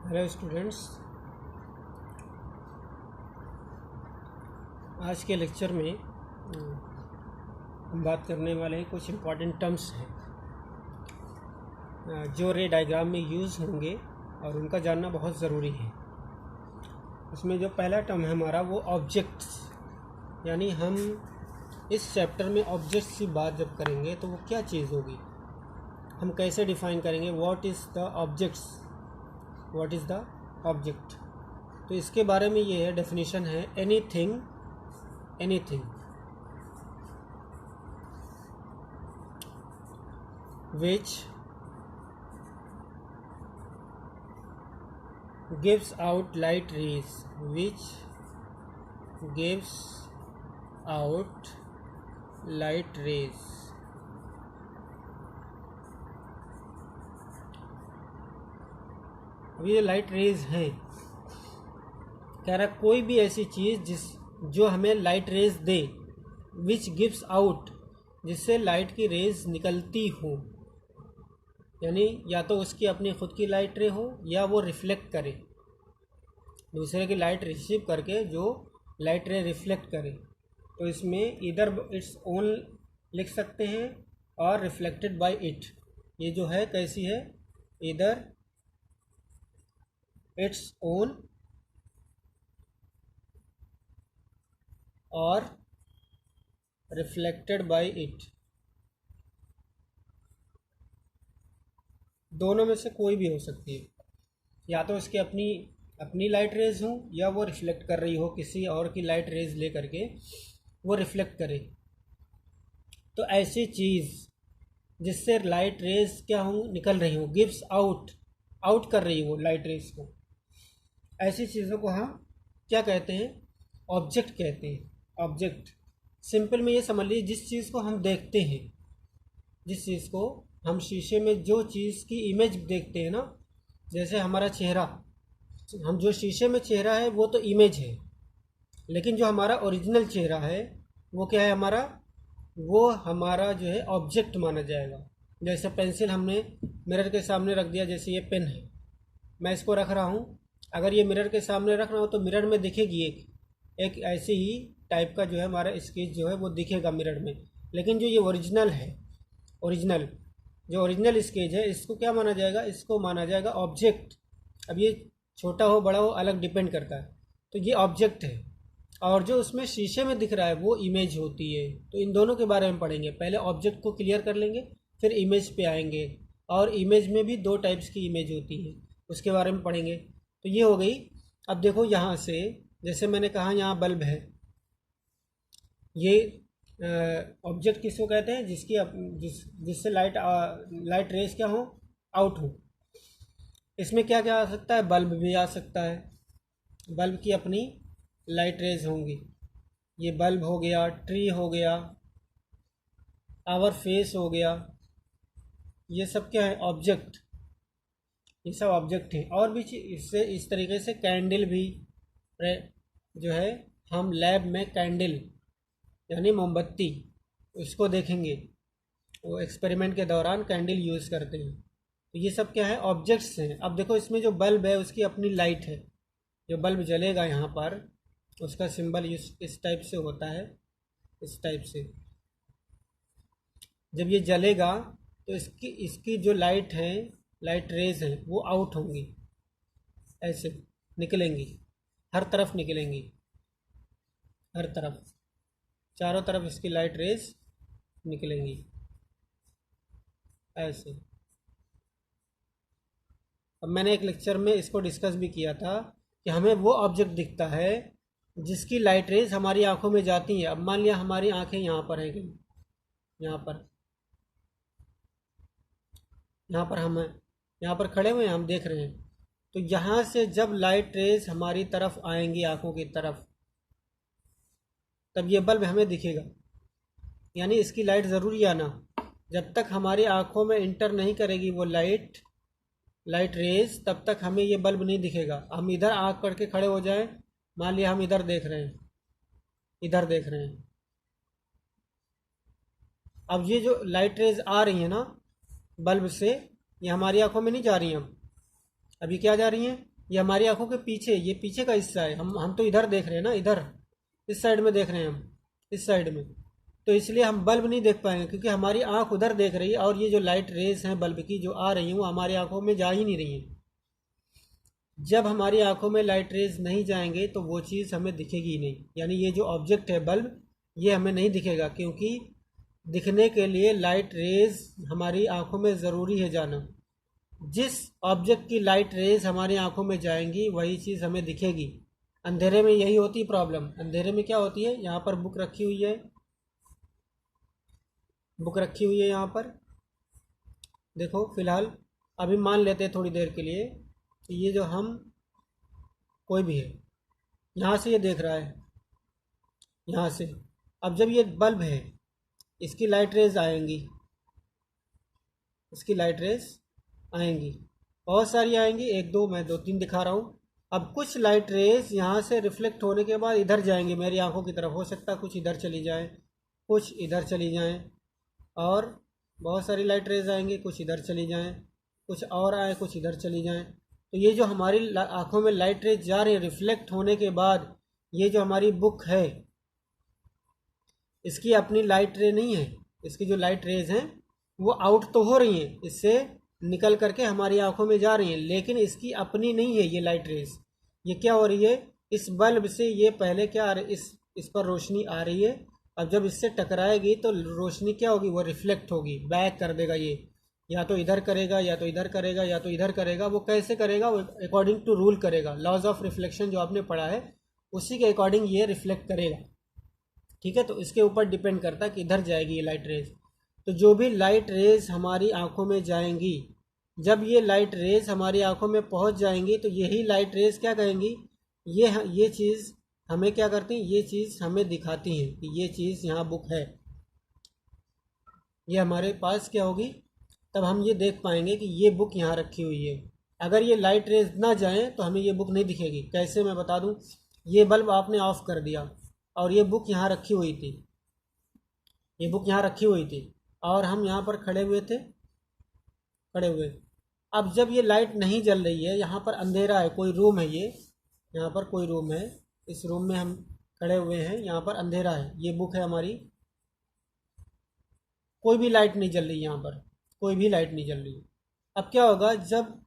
Hello students, आज के lecture में हम बात करने वाले हैं कुछ इम्पॉर्टेंट टर्म्स हैं जो रे डायग्राम में यूज़ होंगे और उनका जानना बहुत ज़रूरी है। उसमें जो पहला टर्म है हमारा वो ऑब्जेक्ट्स, यानी हम इस चैप्टर में ऑब्जेक्ट्स की बात जब करेंगे तो वो क्या चीज़ होगी, हम कैसे डिफ़ाइन करेंगे what is the objects, what is the object. तो इसके बारे में ये है, डेफिनेशन है anything which gives out light rays, which gives out light rays। अब ये लाइट रेज हैं, कह रहा कोई भी ऐसी चीज़ जो हमें light rays they, which gives out, जिससे लाइट की रेज निकलती हो, यानी या तो उसकी अपनी ख़ुद की लाइट रे हो या वो रिफ्लेक्ट करे, दूसरे की लाइट रिसीव करके जो लाइट रे रिफ्लेक्ट करे। तो इसमें इधर इट्स ओन लिख सकते हैं और रिफ्लेक्टेड बाय इट। ये जो है कैसी है, इधर इट्स ओन और रिफ्लेक्टेड बाय इट, दोनों में से कोई भी हो सकती है। या तो इसकी अपनी लाइट रेज हो या वो रिफ्लेक्ट कर रही हो, किसी और की लाइट रेज ले करके वो रिफ्लेक्ट करे। तो ऐसी चीज़ जिससे लाइट रेज क्या हो, निकल रही हो, गिव्स आउट कर रही हो लाइट रेज को, ऐसी चीज़ों को हम क्या कहते हैं, ऑब्जेक्ट कहते हैं। ऑब्जेक्ट सिंपल में ये समझ लीजिए, जिस चीज़ को हम देखते हैं, जिस चीज़ को हम शीशे में जो चीज़ की इमेज देखते हैं ना, जैसे हमारा चेहरा, हम जो शीशे में चेहरा है वो तो इमेज है, लेकिन जो हमारा ओरिजिनल चेहरा है वो क्या है, वो हमारा जो है ऑब्जेक्ट माना जाएगा। जैसे पेंसिल हमने मिरर के सामने रख दिया, जैसे ये पेन है, मैं इसको रख रहा हूँ, अगर ये मिरर के सामने रख रहा हूँ तो मिरर में दिखेगी एक ऐसी ही टाइप का जो है हमारा स्केच जो है वो दिखेगा मिरर में। लेकिन जो ये ओरिजिनल है, ओरिजिनल स्केच है, इसको क्या माना जाएगा, इसको माना जाएगा ऑब्जेक्ट। अब ये छोटा हो बड़ा हो अलग डिपेंड करता है, तो ये ऑब्जेक्ट है। और जो उसमें शीशे में दिख रहा है वो इमेज होती है। तो इन दोनों के बारे में पढ़ेंगे, पहले ऑब्जेक्ट को क्लियर कर लेंगे, फिर इमेज पे आएंगे। और इमेज में भी दो टाइप्स की इमेज होती है, उसके बारे में पढ़ेंगे। तो ये हो गई। अब देखो यहाँ से, जैसे मैंने कहा यहाँ बल्ब है, ये ऑब्जेक्ट किसको कहते हैं, जिससे लाइट रेज क्या हो, आउट हो। इसमें क्या क्या आ सकता है, बल्ब भी आ सकता है, बल्ब की अपनी लाइट रेज होंगी। ये बल्ब हो गया, ट्री हो गया, आवर फेस हो गया, ये सब क्या है, ऑब्जेक्ट। ये सब ऑब्जेक्ट हैं। और भी इससे इस तरीके से कैंडल भी जो है, हम लैब में कैंडल यानी मोमबत्ती उसको देखेंगे, वो एक्सपेरिमेंट के दौरान कैंडल यूज़ करते हैं। तो ये सब क्या है, ऑब्जेक्ट्स हैं। अब देखो इसमें जो बल्ब है उसकी अपनी लाइट है, जो बल्ब जलेगा यहाँ पर उसका सिंबल इस टाइप से होता है, इस टाइप से। जब ये जलेगा तो इसकी जो लाइट है, लाइट रेज हैं, वो आउट होंगी, ऐसे निकलेंगी, हर तरफ निकलेंगी, हर तरफ, चारों तरफ इसकी लाइट रेज निकलेंगी ऐसे। अब मैंने एक लेक्चर में इसको डिस्कस भी किया था कि हमें वो ऑब्जेक्ट दिखता है जिसकी लाइट रेज हमारी आंखों में जाती हैं। अब मान लिया हमारी आंखें यहाँ पर हैं, यहाँ पर हम हैं, यहाँ पर खड़े हुए हैं, हम देख रहे हैं। तो यहाँ से जब लाइट रेज हमारी तरफ आएंगी, आंखों की तरफ, तब ये बल्ब हमें दिखेगा। यानी इसकी लाइट ज़रूरी आना, जब तक हमारी आंखों में इंटर नहीं करेगी वो लाइट रेज, तब तक हमें ये बल्ब नहीं दिखेगा। हम इधर आँख करके खड़े हो जाएं, मान लिया हम इधर देख रहे हैं, इधर देख रहे हैं, अब ये जो लाइट रेज आ रही है ना बल्ब से, ये हमारी आंखों में नहीं जा रही हैं। अभी क्या जा रही हैं, ये हमारी आंखों के पीछे, ये पीछे का हिस्सा है। हम तो इधर देख रहे हैं ना, इधर इस साइड में देख रहे हैं हम, इस साइड में। तो इसलिए हम बल्ब नहीं देख पाएंगे क्योंकि हमारी आंख उधर देख रही है और ये जो लाइट रेज हैं बल्ब की जो आ रही हैं वो हमारी आंखों में जा ही नहीं रही हैं। जब हमारी आंखों में लाइट रेज नहीं जाएंगे तो वो चीज़ हमें दिखेगी ही नहीं, यानी ये जो ऑब्जेक्ट है बल्ब ये हमें नहीं दिखेगा, क्योंकि दिखने के लिए लाइट रेज हमारी आंखों में ज़रूरी है जाना। जिस ऑब्जेक्ट की लाइट रेज हमारी आंखों में जाएंगी वही चीज़ हमें दिखेगी। अंधेरे में यही होती प्रॉब्लम। अंधेरे में क्या होती है, यहाँ पर बुक रखी हुई है, बुक रखी हुई है यहाँ पर देखो। फिलहाल अभी मान लेते हैं थोड़ी देर के लिए कि ये जो हम कोई भी है यहाँ से ये देख रहा है, यहाँ से। अब जब ये बल्ब है इसकी लाइट रेज आएंगी, इसकी लाइट रेज आएंगी, बहुत सारी आएंगी, एक दो, मैं दो तीन दिखा रहा हूँ। अब कुछ लाइट रेज यहाँ से रिफ्लेक्ट होने के बाद इधर जाएंगी मेरी आंखों की तरफ। हो सकता है कुछ इधर चली जाए, कुछ इधर चली जाएं, और बहुत सारी लाइट रेज आएंगी, कुछ इधर चली जाएं, कुछ और आए, कुछ इधर चली जाएं। तो ये जो हमारी आंखों में लाइट रेज जा रही है रिफ्लेक्ट होने के बाद, ये जो हमारी बुक है इसकी अपनी लाइट रे नहीं है। इसकी जो लाइट रेज हैं वो आउट तो हो रही हैं, इससे निकल करके हमारी आंखों में जा रही हैं, लेकिन इसकी अपनी नहीं है ये लाइट रेज। ये क्या हो रही है, इस बल्ब से ये पहले क्या आ रही, इस पर रोशनी आ रही है। अब जब इससे टकराएगी तो रोशनी क्या होगी, वो रिफ्लेक्ट होगी, बैक कर देगा ये, या तो इधर करेगा या तो इधर करेगा या तो इधर करेगा। वो कैसे करेगा, वो अकॉर्डिंग टू रूल करेगा, लॉज ऑफ रिफ्लेक्शन जो आपने पढ़ा है उसी के अकॉर्डिंग ये रिफ्लेक्ट करेगा। ठीक है, तो इसके ऊपर डिपेंड करता है कि इधर जाएगी ये लाइट रेज। तो जो भी लाइट रेज हमारी आंखों में जाएंगी, जब ये लाइट रेज हमारी आंखों में पहुंच जाएंगी तो यही लाइट रेज क्या कहेंगी, ये चीज़ हमें क्या करती हैं, ये चीज़ हमें दिखाती हैं कि ये चीज़ यहाँ बुक है, ये हमारे पास क्या होगी, तब हम ये देख पाएंगे कि ये बुक यहाँ रखी हुई है। अगर ये लाइट रेज ना जाएं तो हमें ये बुक नहीं दिखेगी। कैसे, मैं बता दूं। ये बल्ब आपने ऑफ कर दिया और ये बुक यहाँ रखी हुई थी, ये बुक यहाँ रखी हुई थी और हम यहाँ पर खड़े हुए थे, खड़े हुए। अब जब ये लाइट नहीं जल रही है, यहाँ पर अंधेरा है, कोई रूम है, ये यहाँ पर कोई रूम है, इस रूम में हम खड़े हुए हैं, यहाँ पर अंधेरा है, ये बुक है हमारी, कोई भी लाइट नहीं जल रही, यहाँ पर कोई भी लाइट नहीं जल रही। अब क्या होगा, जब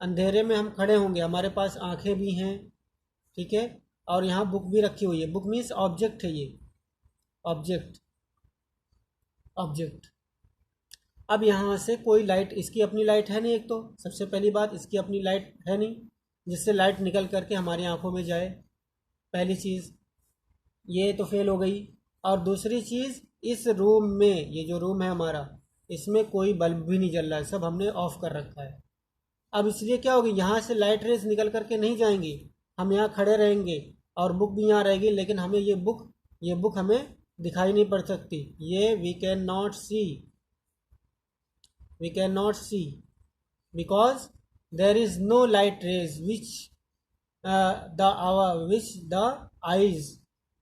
अंधेरे में हम खड़े होंगे, हमारे पास आंखें भी हैं, ठीक है, और यहाँ बुक भी रखी हुई है। बुक मीन्स ऑब्जेक्ट है, ये ऑब्जेक्ट, ऑब्जेक्ट। अब यहाँ से कोई लाइट, इसकी अपनी लाइट है नहीं, एक तो सबसे पहली बात इसकी अपनी लाइट है नहीं जिससे लाइट निकल करके हमारी आंखों में जाए, पहली चीज़ ये तो फेल हो गई। और दूसरी चीज़, इस रूम में, ये जो रूम है हमारा, इसमें कोई बल्ब भी नहीं जल रहा है, सब हमने ऑफ कर रखा है। अब इसलिए क्या होगी, यहाँ से लाइट रेज निकल करके नहीं जाएंगी, हम यहाँ खड़े रहेंगे और बुक भी यहाँ रहेगी, लेकिन हमें ये बुक हमें दिखाई नहीं पड़ सकती। ये we can not see, we can not see because there is no light rays which the eyes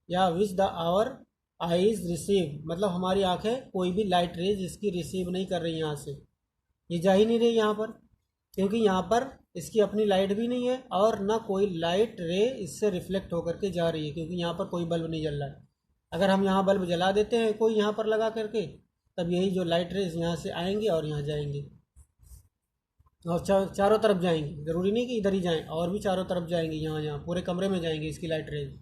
या which the our eyes receive, मतलब हमारी आंखें कोई भी लाइट रेज इसकी रिसीव नहीं कर रही, यहाँ से ये जा ही नहीं रही यहाँ पर, क्योंकि यहाँ पर इसकी अपनी लाइट भी नहीं है और ना कोई लाइट रे इससे रिफ्लेक्ट होकर के जा रही है, क्योंकि यहाँ पर कोई बल्ब नहीं जल रहा है। अगर हम यहाँ बल्ब जला देते हैं कोई यहाँ पर लगा करके, तब यही जो लाइट रेज यहाँ से आएंगी और यहाँ जाएंगी और चारों तरफ जाएंगी, ज़रूरी नहीं कि इधर ही जाएं, और भी चारों तरफ जाएंगी, यहाँ पूरे कमरे में जाएंगी इसकी लाइट रेज,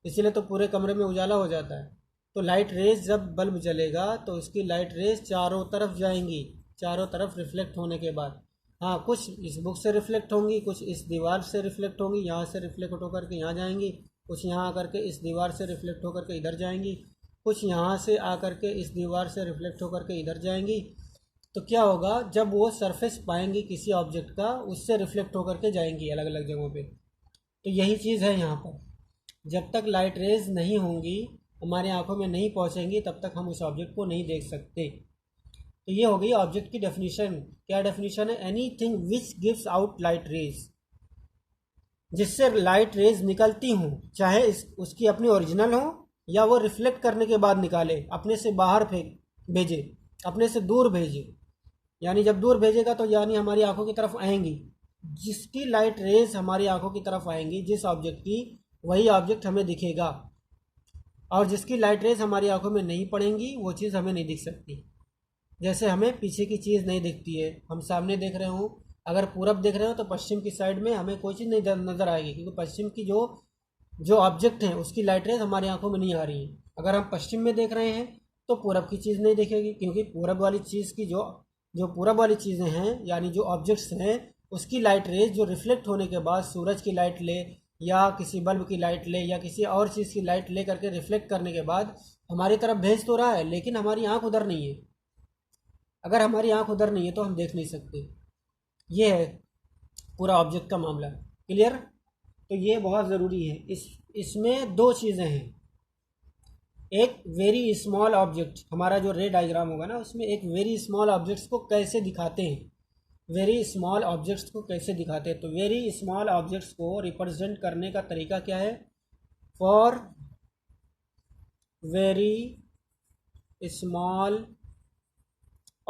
इसीलिए तो पूरे कमरे में उजाला हो जाता है। तो लाइट रेज जब बल्ब जलेगा तो इसकी लाइट रेज चारों तरफ जाएंगी, चारों तरफ रिफ्लेक्ट होने के बाद। हाँ, कुछ इस बुक से रिफ्लेक्ट होंगी, कुछ इस दीवार से रिफ्लेक्ट होंगी, यहाँ से रिफ्लेक्ट होकर के यहाँ जाएंगी, कुछ यहाँ आकर के इस दीवार से रिफ्लेक्ट होकर के इधर जाएंगी, कुछ यहाँ से आकर के इस दीवार से रिफ्लेक्ट होकर के इधर जाएंगी। तो क्या होगा, जब वो सरफेस पाएंगी किसी ऑब्जेक्ट का, उससे रिफ्लेक्ट होकर के जाएंगी अलग अलग जगहों पे। तो यही चीज़ है यहाँ पर, जब तक लाइट रेज नहीं होंगी, हमारी आंखों में नहीं पहुँचेंगी, तब तक हम उस ऑब्जेक्ट को नहीं देख सकते। तो ये हो गई ऑब्जेक्ट की डेफिनेशन। क्या डेफिनेशन है, anything which gives out light rays, जिससे लाइट रेज निकलती हों, चाहे उसकी अपनी ओरिजिनल हो या वो रिफ्लेक्ट करने के बाद निकाले, अपने से बाहर फेंक भेजे, अपने से दूर भेजे, यानी जब दूर भेजेगा तो यानी हमारी आंखों की तरफ आएंगी, जिसकी लाइट रेज हमारी आंखों की तरफ आएंगी जिस ऑब्जेक्ट की, वही ऑब्जेक्ट हमें दिखेगा। और जिसकी लाइट रेज हमारी आंखों में नहीं पड़ेंगी वो चीज़ हमें नहीं दिख सकती। जैसे हमें पीछे की चीज़ नहीं दिखती है, हम सामने देख रहे हो, अगर पूरब देख रहे हो तो पश्चिम की साइड में हमें कोई चीज़ नहीं नज़र आएगी, क्योंकि पश्चिम की जो जो ऑब्जेक्ट हैं उसकी लाइट रेज हमारी आंखों में नहीं आ रही है। अगर हम पश्चिम में देख रहे हैं तो पूरब की चीज़ नहीं दिखेगी, क्योंकि पूरब वाली चीज़ की जो जो पूरब वाली चीज़ें हैं यानी जो ऑब्जेक्ट्स हैं उसकी लाइट रेज जो रिफ्लेक्ट होने के बाद सूरज की लाइट ले या किसी बल्ब की लाइट ले या किसी और चीज़ की लाइट ले करके रिफ्लेक्ट करने के बाद हमारी तरफ भेज तो रहा है, लेकिन हमारी आंख उधर नहीं है। अगर हमारी आंख उधर नहीं है तो हम देख नहीं सकते। ये है पूरा ऑब्जेक्ट का मामला। क्लियर? तो ये बहुत ज़रूरी है। इसमें दो चीज़ें हैं। एक वेरी स्मॉल ऑब्जेक्ट, हमारा जो रे डायग्राम होगा ना उसमें एक वेरी स्मॉल ऑब्जेक्ट्स को कैसे दिखाते हैं, वेरी स्मॉल ऑब्जेक्ट्स को कैसे दिखाते हैं। तो वेरी स्मॉल ऑब्जेक्ट्स को रिप्रेजेंट करने का तरीका क्या है? फॉर वेरी स्मॉल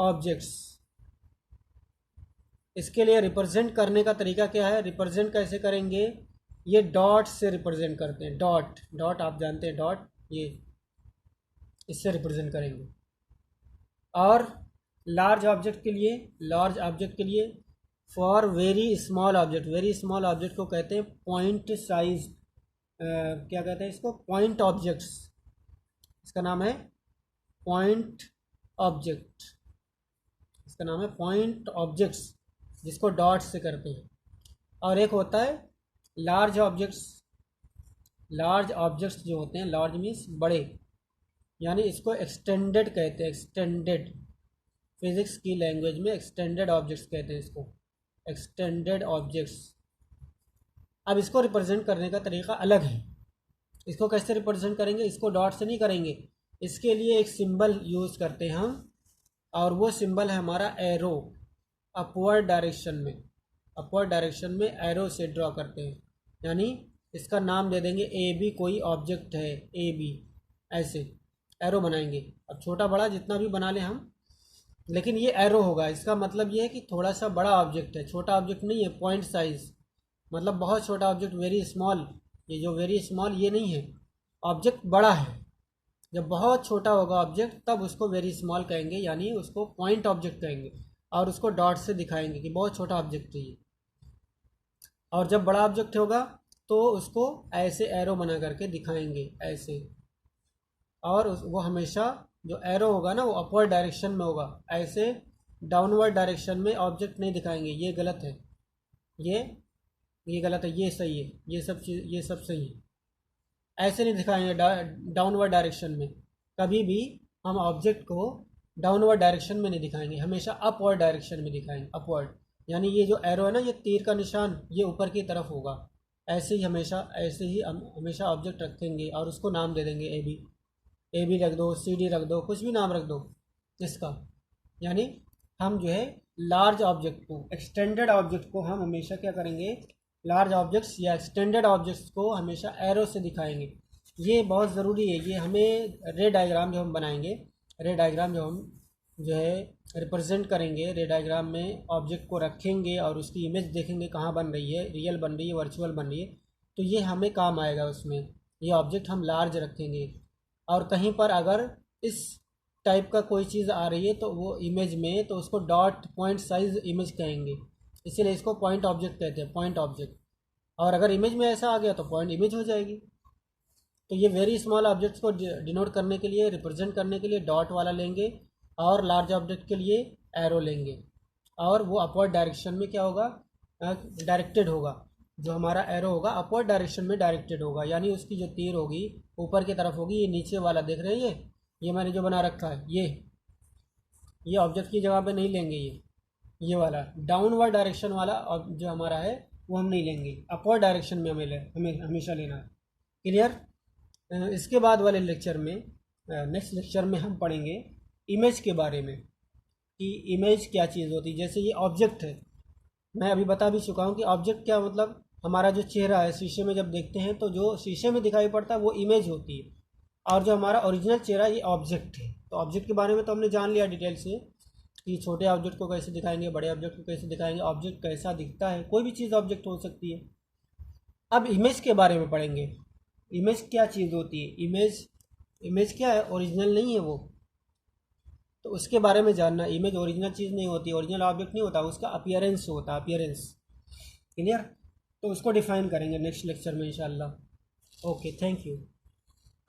ऑब्जेक्ट्स, इसके लिए रिप्रेजेंट करने का तरीका क्या है? रिप्रेजेंट कैसे करेंगे? ये डॉट से रिप्रेजेंट करते हैं। डॉट, डॉट आप जानते हैं, डॉट, ये इससे रिप्रेजेंट करेंगे। और लार्ज ऑब्जेक्ट के लिए, लार्ज ऑब्जेक्ट के लिए for very small object, very small object को कहते हैं पॉइंट साइज, क्या कहते हैं इसको? Point objects. इसका नाम है पॉइंट ऑब्जेक्ट, इसका नाम है पॉइंट ऑब्जेक्ट्स, जिसको डॉट से करते हैं। और एक होता है लार्ज ऑब्जेक्ट्स। लार्ज ऑब्जेक्ट्स जो होते हैं, लार्ज मीन्स बड़े, यानी इसको एक्सटेंडेड कहते हैं। एक्सटेंडेड, फिजिक्स की लैंग्वेज में एक्सटेंडेड ऑब्जेक्ट्स कहते हैं इसको, एक्सटेंडेड ऑब्जेक्ट्स। अब इसको रिप्रेजेंट करने का तरीका अलग है। इसको कैसे रिप्रेजेंट करेंगे? इसको डॉट से नहीं करेंगे, इसके लिए एक सिंबल यूज़ करते हैं हम, और वो सिंबल है हमारा एरो। अपवर्ड डायरेक्शन में, अपवर्ड डायरेक्शन में एरो से ड्रॉ करते हैं। यानी इसका नाम दे देंगे ए बी, कोई ऑब्जेक्ट है ए बी, ऐसे एरो बनाएंगे। अब छोटा बड़ा जितना भी बना लें हम, लेकिन ये एरो होगा। इसका मतलब ये है कि थोड़ा सा बड़ा ऑब्जेक्ट है, छोटा ऑब्जेक्ट नहीं है। पॉइंट साइज मतलब बहुत छोटा ऑब्जेक्ट, वेरी स्मॉल। ये जो वेरी स्मॉल ये नहीं है, ऑब्जेक्ट बड़ा है। जब बहुत छोटा होगा ऑब्जेक्ट तब उसको वेरी स्मॉल कहेंगे, यानी उसको पॉइंट ऑब्जेक्ट कहेंगे, और उसको डॉट से दिखाएंगे कि बहुत छोटा ऑब्जेक्ट है ये। और जब बड़ा ऑब्जेक्ट होगा तो उसको ऐसे एरो बना करके दिखाएंगे, ऐसे। और वो हमेशा जो एरो होगा ना वो अपवर्ड डायरेक्शन में होगा, ऐसे डाउनवर्ड डायरेक्शन में ऑब्जेक्ट नहीं दिखाएंगे। ये गलत है, ये गलत है, ये सही है, ये सब सही है। ऐसे नहीं दिखाएंगे डाउनवर्ड डायरेक्शन में। कभी भी हम ऑब्जेक्ट को डाउनवर्ड डायरेक्शन में नहीं दिखाएंगे, हमेशा अपवर्ड डायरेक्शन में दिखाएंगे। अपवर्ड यानी ये जो एरो है ना, ये तीर का निशान, ये ऊपर की तरफ होगा। ऐसे ही हमेशा ऑब्जेक्ट रखेंगे और उसको नाम दे देंगे ए बी रख दो, सी डी रख दो, कुछ भी नाम रख दो इसका। यानी हम जो है लार्ज ऑब्जेक्ट को, एक्सटेंडेड ऑब्जेक्ट को हम हमेशा क्या करेंगे? लार्ज ऑब्जेक्ट्स या एक्सटेंडेड ऑब्जेक्ट्स को हमेशा एरो से दिखाएंगे। ये बहुत ज़रूरी है। ये हमें रे डायग्राम जो हम बनाएंगे, रे डायग्राम जो हम जो है रिप्रेजेंट करेंगे, रे डायग्राम में ऑब्जेक्ट को रखेंगे और उसकी इमेज देखेंगे कहाँ बन रही है, रियल बन रही है, वर्चुअल बन रही है, तो ये हमें काम आएगा उसमें। ये ऑब्जेक्ट हम लार्ज रखेंगे। और कहीं पर अगर इस टाइप का कोई चीज़ आ रही है तो वो इमेज में, तो उसको डॉट पॉइंट साइज इमेज कहेंगे, इसीलिए इसको पॉइंट ऑब्जेक्ट कहते हैं, पॉइंट ऑब्जेक्ट। और अगर इमेज में ऐसा आ गया तो पॉइंट इमेज हो जाएगी। तो ये वेरी स्मॉल ऑब्जेक्ट्स को डिनोट करने के लिए, रिप्रेजेंट करने के लिए डॉट वाला लेंगे, और लार्ज ऑब्जेक्ट के लिए एरो लेंगे। और वो अपवर्ड डायरेक्शन में क्या होगा? डायरेक्टेड होगा। जो हमारा एरो होगा अपवर्ड डायरेक्शन में डायरेक्टेड होगा, यानी उसकी जो तीर होगी ऊपर की तरफ होगी। ये नीचे वाला देख रहे हैं, ये मैंने जो बना रखा है, ये ऑब्जेक्ट की जगह पे नहीं लेंगे। ये वाला डाउनवर्ड डायरेक्शन वाला जो हमारा है वो हम नहीं लेंगे, अपवर्ड डायरेक्शन में हमें हमेशा लेना है। क्लियर? इसके बाद वाले लेक्चर में, नेक्स्ट लेक्चर में हम पढ़ेंगे इमेज के बारे में, कि इमेज क्या चीज़ होती है। जैसे ये ऑब्जेक्ट है, मैं अभी बता भी चुका हूँ कि ऑब्जेक्ट क्या मतलब, हमारा जो चेहरा है शीशे में जब देखते हैं तो जो शीशे में दिखाई पड़ता है वो इमेज होती है, और जो हमारा ओरिजिनल चेहरा ये ऑब्जेक्ट है। तो ऑब्जेक्ट के बारे में तो हमने जान लिया डिटेल से कि छोटे ऑब्जेक्ट को कैसे दिखाएंगे, बड़े ऑब्जेक्ट को कैसे दिखाएंगे, ऑब्जेक्ट कैसा दिखता है, कोई भी चीज़ ऑब्जेक्ट हो सकती है। अब इमेज के बारे में पढ़ेंगे। इमेज क्या चीज़ होती है? इमेज क्या है? ओरिजिनल नहीं है वो, तो उसके बारे में जानना। इमेज ओरिजिनल चीज़ नहीं होती, ओरिजिनल ऑब्जेक्ट नहीं होता, उसका अपीयरेंस होता है, अपीयरेंस। क्लियर? तो उसको डिफाइन करेंगे नेक्स्ट लेक्चर में इंशाल्लाह। Okay, thank you.